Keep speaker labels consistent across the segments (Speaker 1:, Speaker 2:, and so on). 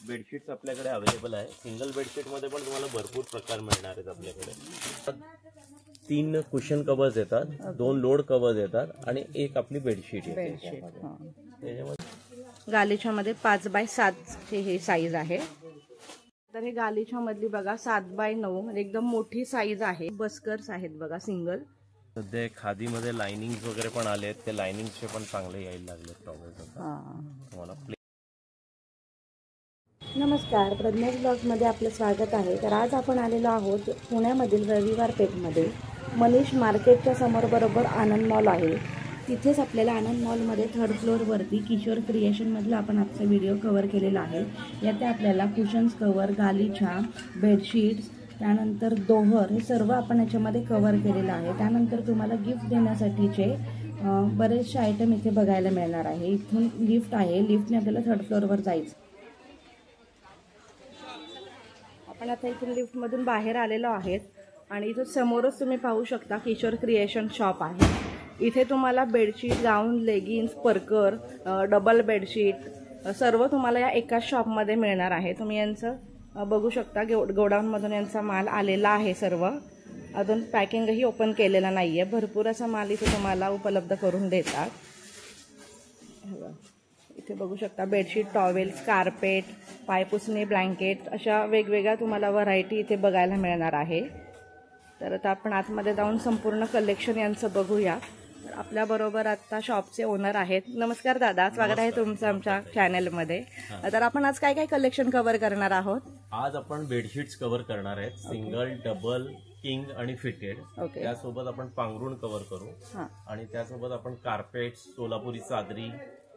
Speaker 1: Bedsheets आपल्याकडे available आहे। Single bedsheet मध्ये पण तुम्हाला भरपूर प्रकार मिळणार आहेत आपल्याकडे। 3 कुशन कव्हर्स येतात, 2 लोड कव्हर्स येतात आणि एक आपली बेडशीट येते।
Speaker 2: गालीच्या मध्ये 5 बाय 7 ची ही साईज आहे। तर हे गालीच्या मधली बघा 7 बाय 9 म्हणजे एकदम मोठी साईज आहे। बस्कर्स आहेत बघा सिंगल।
Speaker 1: सध्या खादी मध्ये लाइनिंग्स वगैरे पण आले आहेत, ते लाइनिंग्सचे पण चांगले यायला लागले तुम्हाला।
Speaker 2: नमस्कार, प्रज्ञा ब्लॉग्समध्ये आपलं स्वागत आहे। तर आज आपण आलेलो आहोत पुण्यामधील रविवार पेठमध्ये मनीष मार्केटच्या समोर बरोबर आनंद मॉल आहे। तिथेच आपल्याला आनंद मॉलमध्ये 3rd फ्लोअरवरती किशोर क्रिएशनमधला आपण आजचा व्हिडिओ कव्हर केलेला आहे। यात आपल्याला कुशन्स कव्हर, गालीच्या, बेडशीट्स, त्यानंतर दोहर हे सर्व आपण याच्यामध्ये कव्हर केलेलं आहे। त्यानंतर तुम्हाला गिफ्ट देण्यासाठीचे बरेचसे आयटम इथे बघायला मिळणार आहे। इथून लिफ्ट आहे, लिफ्टने आपल्याला 3rd फ्लोअरवर जायचं। आपण आता इथून लिफ्टमधून बाहेर आलेलो आहोत आणि इथं समोरच तुम्ही पाहू शकता किशोर क्रिएशन शॉप आहे। इथे तुम्हाला बेडशीट, गाऊन, लेगिन्स, परकर, डबल बेडशीट सर्व तुम्हाला या एकाच शॉपमध्ये मिळणार आहे। तुम्ही यांचं बघू शकता, गोडाऊनमधून यांचा माल आलेला आहे सर्व। अजून पॅकिंगही ओपन केलेला नाहीये। भरपूर असा माल इथे तुम्हाला उपलब्ध करून देतात। इथे बघू शकता बेडशीट, टॉवेल्स, कार्पेट, पायपुसणी, ब्लँकेट अशा वेगवेगळ्या तुम्हाला व्हरायटी इथे बघायला मिळणार आहे। तर आता आपण आतमध्ये जाऊन संपूर्ण कलेक्शन यांचं बघूया। तर आपल्या बरोबर आता शॉपचे ओनर आहेत। नमस्कार दादा, स्वागत आहे तुमचं आमच्या चॅनलमध्ये। तर आपण आज काय काय कलेक्शन कव्हर करणार आहोत?
Speaker 1: आज आपण बेडशीट्स कव्हर करणार आहेत, सिंगल, डबल, किंग आणि फिटेड। त्यासोबत आपण पांघरुण कव्हर करू आणि त्यासोबत आपण कार्पेट, सोलापुरी चादरी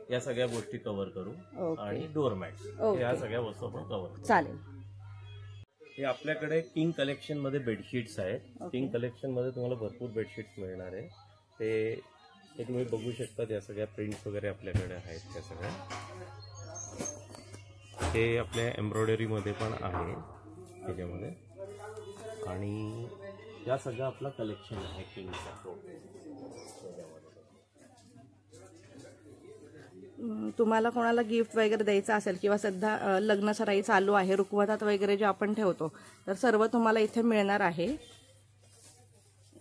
Speaker 1: या सगळ्या गोष्टी कव्हर करू आणि डोअरमॅट्स या सगळ्या वस्तू आपण कव्हर करू।
Speaker 2: चालेल।
Speaker 1: हे आपल्याकडे किंग कलेक्शन मध्ये बेडशीट्स आहेत। किंग कलेक्शन मध्ये तुम्हाला भरपूर बेडशीट्स मिळणार आहे। ते तुम्ही बघू शकता, या सगळ्या प्रिंट्स वगैरे आपल्याकडे आहेत त्या सगळ्या। हे आपल्या एम्ब्रॉयडरी मध्ये पण आहे त्याच्यामध्ये आणि या सगळं आपलं कलेक्शन आहे किंगचा।
Speaker 2: तुम्हाला कोणाला गिफ्ट वगैरे द्यायचं असेल किंवा सध्या लग्न सराई चालू आहे, रुखवतात वगैरे जे आपण ठेवतो, तर सर्व तुम्हाला इथे मिळणार आहे।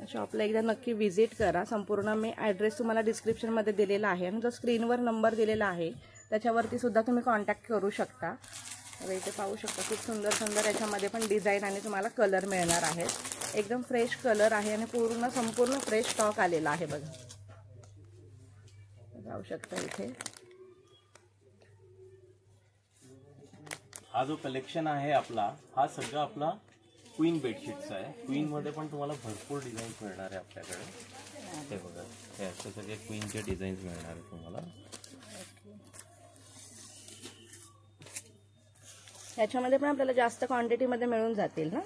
Speaker 2: शॉपला एकदा नक्की व्हिजिट करा। संपूर्ण मी ॲड्रेस तुम्हाला डिस्क्रिप्शनमध्ये दिलेला आहे आणि जो स्क्रीनवर नंबर दिलेला आहे त्याच्यावरती सुद्धा तुम्ही कॉन्टॅक्ट करू शकता। तर इथे पाहू शकता खूप सुंदर सुंदर याच्यामध्ये पण डिझाईन आणि तुम्हाला कलर मिळणार आहेत। एकदम फ्रेश कलर आहे आणि संपूर्ण फ्रेश स्टॉक आलेला आहे बघा, पाहू शकता इथे।
Speaker 1: हा जो कलेक्शन आहे आपला, हा सगळा आपला क्वीन बेडशीट्स आहे। क्वीन मध्ये पण तुम्हाला भरपूर डिझाईन मिळणार आहे आपल्याकडे। हे बघा, हे असे सगळे क्वीनचे डिझाईन्स मिळणार आहे तुम्हाला।
Speaker 2: याच्यामध्ये पण आपल्याला जास्त क्वांटिटीमध्ये मिळून जातील ना?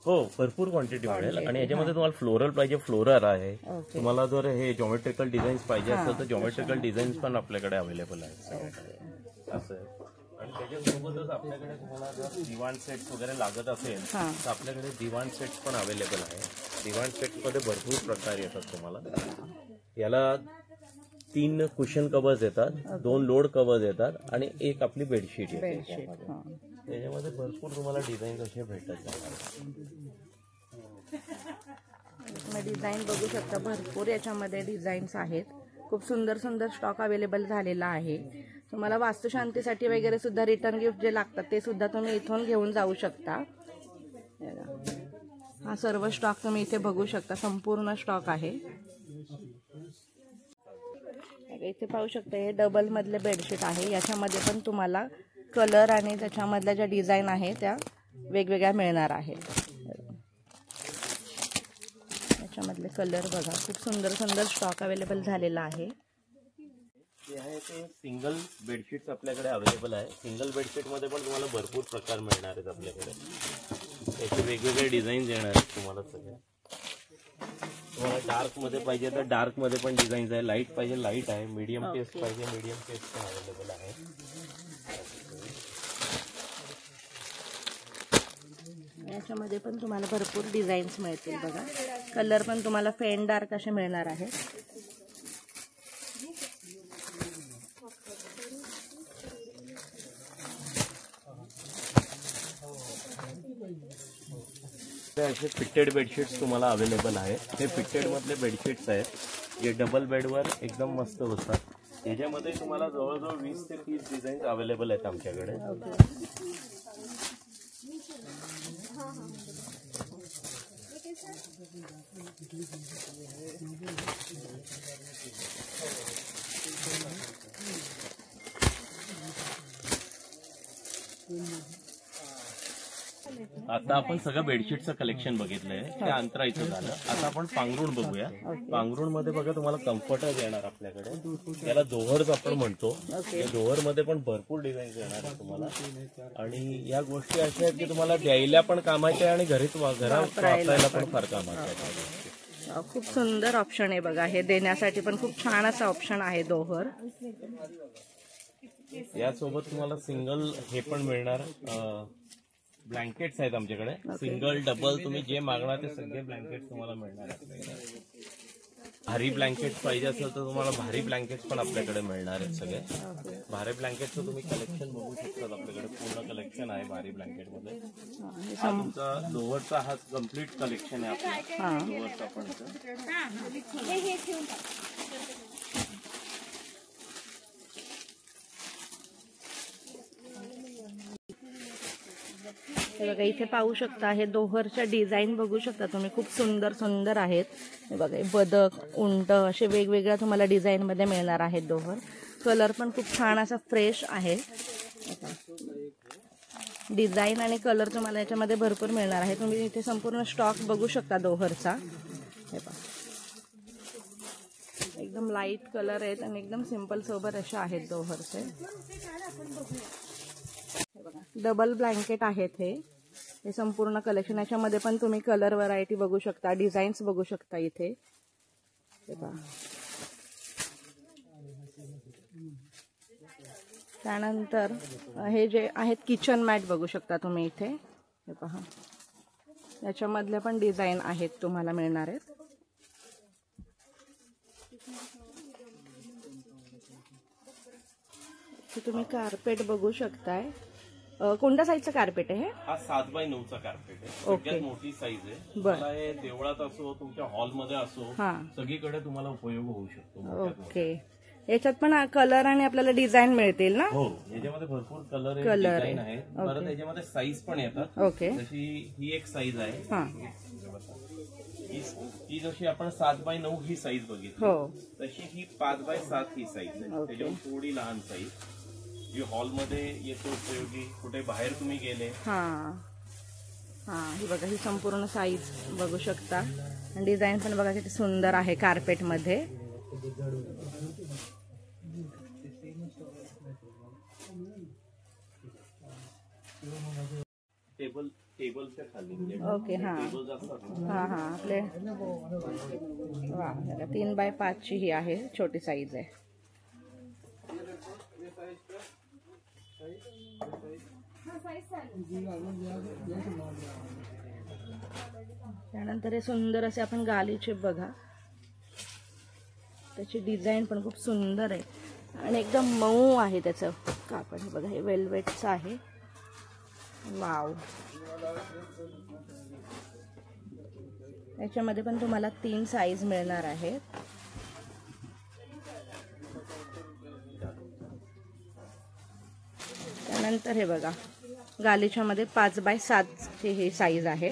Speaker 1: हो, भरपूर क्वांटिटी मिळेल आणि याच्यामध्ये तुम्हाला फ्लोरल पाहिजे, फ्लोरल आहे। तुम्हाला जर हे जॉमेट्रिकल डिझाईन्स पाहिजे असेल तर जॉमेट्रिकल डिझाईन्स पण आपल्याकडे अवेलेबल आहेत। असं आणि त्याच्यासोबतच आपल्याकडे तुम्हाला जर दिवाण सेट्स वगैरे लागत असेल तर आपल्याकडे दिवाण सेट्स पण अवेलेबल आहे। दिवाण सेट्स मध्ये भरपूर प्रकार येतात तुम्हाला। याला 3 कुशन कव्हर्स येतात, 2 लोड कव्हर्स येतात आणि एक आपली बेडशीट येते। त्याच्यामध्ये भरपूर तुम्हाला डिझाईन असे भेटत जातात।
Speaker 2: डिझाईन बघू शकता, भरपूर याच्यामध्ये डिझाईन्स आहेत। खूप सुंदर सुंदर स्टॉक अवेलेबल झालेला आहे। तुम्हाला वास्तुशांतीसाठी वगैरे सुद्धा रिटर्न गिफ्ट जे लागतात ते सुद्धा तुम्ही इथून घेऊन जाऊ शकता। हा सर्व स्टॉक तुम्ही इथे बघू शकता, संपूर्ण स्टॉक आहे। इथे पाहू शकता हे डबल मधले बेडशीट आहे। याच्यामध्ये पण तुम्हाला कलर आणि त्याच्यामधल्या ज्या डिझाईन आहे त्या वेगवेगळ्या मिळणार आहेत। याच्यामधले कलर बघा, खूप सुंदर सुंदर स्टॉक अवेलेबल झालेला आहे।
Speaker 1: ते सिंगल बेडशीट्स आपल्याकडे अवेलेबल आहे। सिंगल बेडशीट मध्ये पण तुम्हाला भरपूर प्रकार मिळणार आहेत आपल्याकडे। त्याचे वेगवेगळे डिझाईन्स येणार आहेत तुम्हाला सगळे। तुम्हाला डार्क मध्ये पाहिजे तर डार्क मध्ये पण डिझाईन्स आहे, लाईट पाहिजे लाईट आहे, मीडियम पेस्ट पाहिजे मीडियम पेस्ट पण अवेलेबल आहे।
Speaker 2: याच्यामध्ये पण तुम्हाला भरपूर डिझाईन्स मिळतील बघा। कलर पण तुम्हाला फेंट डार्क असे मिळणार आहेत।
Speaker 1: असे फिटेड बेडशीट्स तुम्हाला अवेलेबल आहेत. हे फिटेड मधले बेडशीट्स आहेत जे डबल बेडवर एकदम मस्त बसतात. याच्यामध्ये तुम्हाला जवळजवळ 20 ते 30 डिझाईन्स अवेलेबल आहेत आमच्याकडे. आता आपण सगळं बेडशीटचं कलेक्शन बघितलंय, ते अंतरायचं झालं. आता आपण पांघरुण बघूया. पांघरुण मध्ये बघा तुम्हाला कम्फर्टच येणार आपल्याकडे. त्याला दोहर्स आपण म्हणतो. दोहर मध्ये पण भरपूर डिझाईन येणार आहे तुम्हाला. आणि या गोष्टी अशा आहेत की तुम्हाला द्यायला पण कामाच्या आणि घरात वापरायला पण फार कामाच्या.
Speaker 2: खूप सुंदर ऑप्शन आहे बघा. हे देण्यासाठी पण खूप छान असा ऑप्शन आहे दोहर.
Speaker 1: यासोबत तुम्हाला सिंगल हे पण मिळणार. ब्लँकेट्स आहेत आमच्याकडे. सिंगल डबल तुम्ही जे मागणार ते सगळे ब्लँकेट्स तुम्हाला मिळणार आहेत. भारी ब्लँकेट्स पाहिजे असेल तर तुम्हाला भारी ब्लँकेट्स पण आपल्याकडे मिळणार आहेत. सगळे भारी ब्लँकेटचं तुम्ही कलेक्शन बघू शकता. आपल्याकडे पूर्ण कलेक्शन आहे भारी ब्लँकेट मध्ये. हा तुमचा लोअरचा हा कम्प्लीट कलेक्शन आहे आपला. लोअरचा पण
Speaker 2: हे बघा इथे पाहू शकता. हे दोहरच्या डिझाईन बघू शकता तुम्ही. खूप सुंदर सुंदर आहेत. हे बघा बदक, उंट असे वेगवेगळ्या तुम्हाला डिझाईन मध्ये मिळणार आहेत दोहर. कलर पण खूप छान असा फ्रेश आहे. डिझाईन आणि कलर तुम्हाला याच्यामध्ये भरपूर मिळणार आहे. तुम्ही इथे संपूर्ण स्टॉक बघू शकता दोहरचा. हे पहा एकदम लाईट कलर आहेत आणि एकदम सिंपल सोबर असे आहेत दोहरचे. डबल ब्लँकेट आहेत हे संपूर्ण कलेक्शन. याच्यामध्ये पण तुम्ही कलर व्हरायटी बघू शकता, डिझाईन्स बघू शकता इथे. त्यानंतर हे जे आहेत किचन मॅट बघू शकता तुम्ही इथे. हे पहा याच्यामधले पण डिझाईन आहेत तुम्हाला मिळणार आहेत. तुम्ही कार्पेट बघू शकताय. कोणत्या साईजचं कार्पेट आहे?
Speaker 1: हा 7x9चा कार्पेट आहे. सगळ्यात मोठी साईज आहे. मला हे देवळात असो तुमच्या हॉलमध्ये असो सगळीकडे तुम्हाला उपयोग होऊ शकतो.
Speaker 2: ओके. याच्यात पण कलर आणि आपल्याला डिझाईन मिळतील ना?
Speaker 1: हो, याच्यामध्ये भरपूर कलर डिझाईन आहे. परत याच्यामध्ये साईज पण येतात.
Speaker 2: ओके.
Speaker 1: जशी ही एक साईज आहे. ही जशी आपण 7x9 ही साईज बघितली तशी ही 5x7 ही साईज आहे. त्याच्यावर थोडी लहान साईज जी हॉलमध्ये येतो उपयोगी. कुठे बाहेर तुम्ही गेले.
Speaker 2: ही बघा ही संपूर्ण साईज बघू शकता. आणि डिझाईन पण बघा किती सुंदर आहे कार्पेट मध्ये.
Speaker 1: टेबलच्या खाली.
Speaker 2: ओके. आपले 3x5 ची ही आहे, छोटी साईज आहे. त्यानंतर हे सुंदर असे आपण गालीचे बघा. त्याची डिझाईन पण खूप सुंदर आहे आणि एकदम मऊ आहे त्याचं कापड. हे बघा हे वेल्वेटचं आहे. वाव. याच्यामध्ये पण तुम्हाला 3 साईज मिळणार आहेत. त्यानंतर हे बघा गालीच्या मध्ये 5x7 ची ही साईज आहे.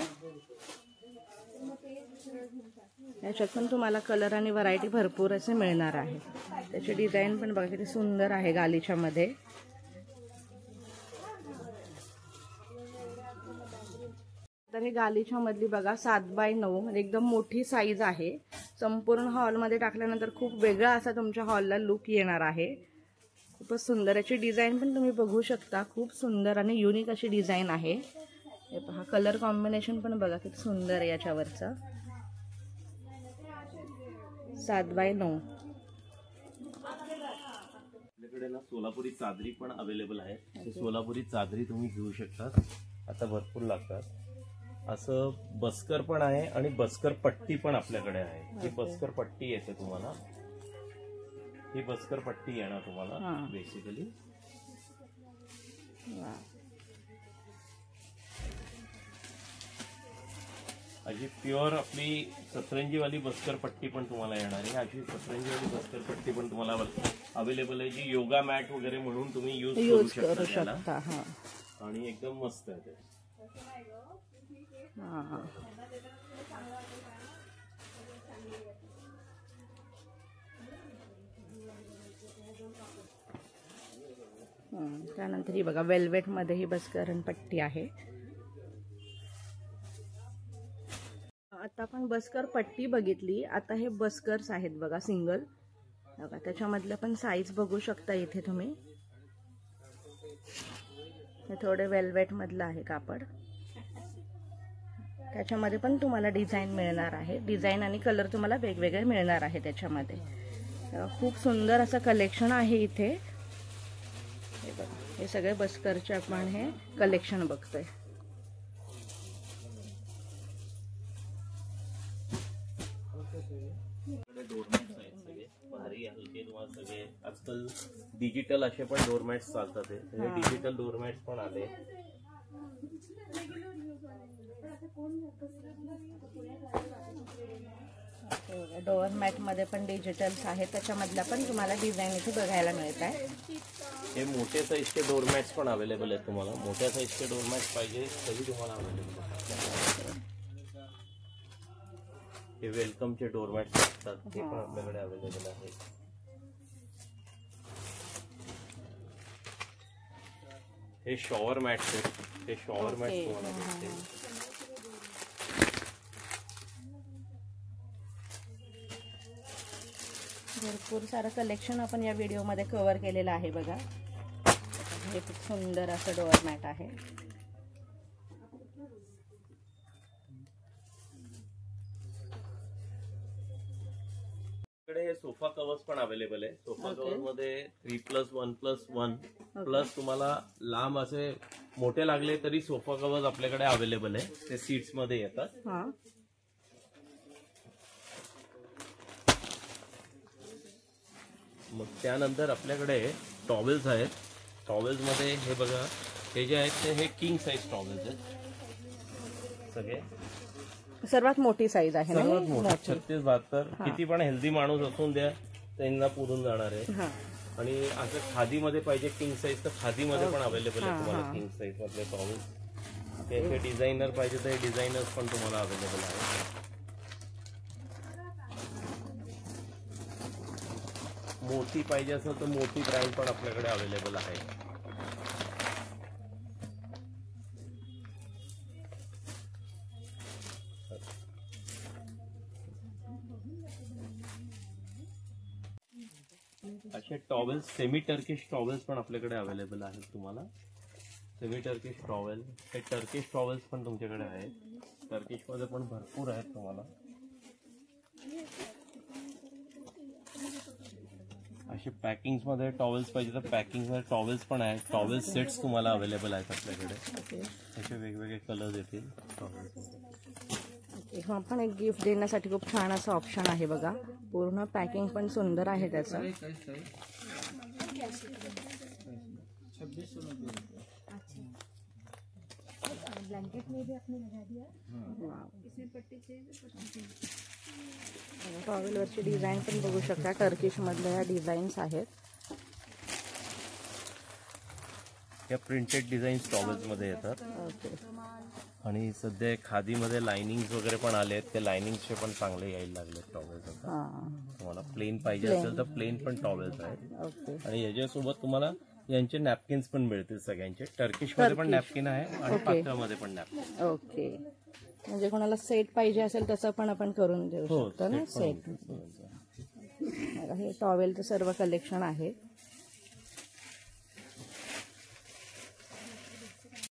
Speaker 2: याच्यात पण तुम्हाला कलर आणि व्हरायटी भरपूर असे मिळणार आहे. त्याची डिझाईन पण बघा किती सुंदर आहे गालीच्या मध्ये. तर हे गालीच्या मधली बघा 7x9 म्हणजे एकदम मोठी साईज आहे. संपूर्ण हॉलमध्ये टाकल्यानंतर खूप वेगळा असा तुमच्या हॉलला लुक येणार आहे. खूपच सुंदर. याची डिझाईन पण तुम्ही बघू शकता. खूप सुंदर आणि युनिक अशी डिझाईन आहे. हे पहा कलर कॉम्बिनेशन पण बघा किती सुंदर आहे याच्यावरचं. 7x9.
Speaker 1: आपल्याकडे ना सोलापुरी चादरी पण अवेलेबल आहे. सोलापुरी चादरी तुम्ही घेऊ शकता. आता भरपूर लागतात. असं बस्कर पण आहे आणि बस्कर पट्टी पण आपल्याकडे आहे. ही बस्कर पट्टी येते तुम्हाला. ही बस्कर पट्टी येणार तुम्हाला बेसिकली. अशी प्युअर आपली सतरंजीवाली बस्कर पट्टी पण तुम्हाला येणार आहे. अशी सतरंजीवाली बस्कर पट्टी पण तुम्हाला अवेलेबल आहे, जी योगा मॅट वगैरे म्हणून तुम्ही यूज करू शकता. आणि एकदम मस्त आहे ते.
Speaker 2: त्यानंतर ही बघा वेल्वेट मध्ये ही बस्करण पट्टी आहे. आता आपण बस्कर पट्टी बघितली, आता हे बस्कर्स आहेत बघा सिंगल. बघा त्याच्यामधल्या पण साईज बघू शकता इथे तुम्ही. हे थोडे वेल्वेट मधलं आहे कापड. त्याच्यामध्ये पण तुम्हाला डिझाईन मिळणार आहे. डिझाईन आणि कलर तुम्हाला वेगवेगळे मिळणार आहे त्याच्यामध्ये. खूप सुंदर असं कलेक्शन आहे इथे. हे बघा हे सगळे बस्करचे आपण हे कलेक्शन बघतोय.
Speaker 1: सगळे आजकाल डिजिटल असे पण डोरमॅट्स चालतात. हे डिजिटल डोरमॅट्स पण आले.
Speaker 2: डोअरमॅट मध्ये पण डिजिटल्स आहेत, त्याच्यामधल्या पण तुम्हाला डिझाईन इथे बघायला मिळत आहे.
Speaker 1: हे मोठे साईजचे डोरमॅट्स पण अवेलेबल आहेत. तुम्हाला मोठ्या साईजचे डोरमॅट्स पाहिजे तरी तुम्हाला अवेलेबल आहेत. हे वेलकमचे डोरमॅट्स असतात, ते पण आपल्याकडे अवेलेबल आहेत. हे शॉवर मॅट्स आहेत. हे शॉवर मॅट्स तुम्हाला भेटतील.
Speaker 2: भरपूर सारं कलेक्शन आपण या व्हिडिओमध्ये कव्हर केलेलं आहे बघा. हे खूप सुंदर असं डोअरमॅट आहे.
Speaker 1: हे सोफा कवर्स पण अवेलेबल आहे. सोफा कव्हर मध्ये 3+1+1 प्लस तुम्हाला लांब असे मोठे लागले तरी सोफा कवर्स आपल्याकडे अवेलेबल आहे. ते सीट्स मध्ये येतात. मग त्यानंतर आपल्याकडे टॉवेल्स आहेत. टॉवेल्स मध्ये हे बघा, हे जे आहेत ते हे किंग साईज टॉवेल्स आहेत. सगळे
Speaker 2: सर्वात मोठी साईज आहे.
Speaker 1: सर्वात मोठी 36-72. किती पण हेल्दी माणूस असून द्या त्यांना पुरून जाणार आहे. आणि असं खादीमध्ये पाहिजे किंग साईज तर खादीमध्ये पण अवेलेबल आहे तुम्हाला किंग साईज मधले टॉवेल्स. हे डिझायनर पाहिजे तर हे डिझायनर्स पण तुम्हाला अवेलेबल आहे. मोठी पाहिजे असेल तर मोठी ब्रँड पण आपल्याकडे अवेलेबल आहे. असे टॉवेल्स सेमी टर्किश टॉवेल्स पण आपल्याकडे अवेलेबल आहेत. तुम्हाला सेमी टर्किश टॉवेल, हे टर्किश टॉवेल्स पण तुमच्याकडे आहेत. टर्किश मध्ये पण भरपूर आहेत. तुम्हाला असे पॅकिंग मध्ये टॉवेल्स पाहिजे तर पॅकिंग मध्ये टॉवेल्स पण आहेत. टॉवेल्स सेट्स तुम्हाला अवेलेबल आहेत आपल्याकडे. असे वेगवेगळे कलर्स येतील टॉवेल्स.
Speaker 2: हा पण एक गिफ्ट देण्यासाठी खूप छान असं ऑप्शन आहे बघा. पूर्ण पॅकिंग पण सुंदर आहे त्याचं. टॉवेलवरची डिझाईन पण बघू शकता. टर्किश मधल्या या डिझाईन्स आहेत.
Speaker 1: या प्रिंटेड डिझाईन्स टॉवेल्स मध्ये येतात. आणि सध्या खादीमध्ये लाइनिंग वगैरे पण आले आहेत. ते लाइनिंगचे पण चांगले यायला लागले टॉवेल्स. तुम्हाला प्लेन पाहिजे असेल तर प्लेन पण टॉवेल्स आहेत. आणि याच्यासोबत तुम्हाला यांचे नॅपकिन्स पण मिळतील सगळ्यांचे. टर्किश मध्ये पण नॅपकिन आहे आणि पातळमध्ये पण नॅपकिन.
Speaker 2: ओके, म्हणजे कोणाला सेट पाहिजे असेल तसं पण आपण करून देऊ शकतो ना सेट. हे टॉवेलचं सर्व कलेक्शन आहे.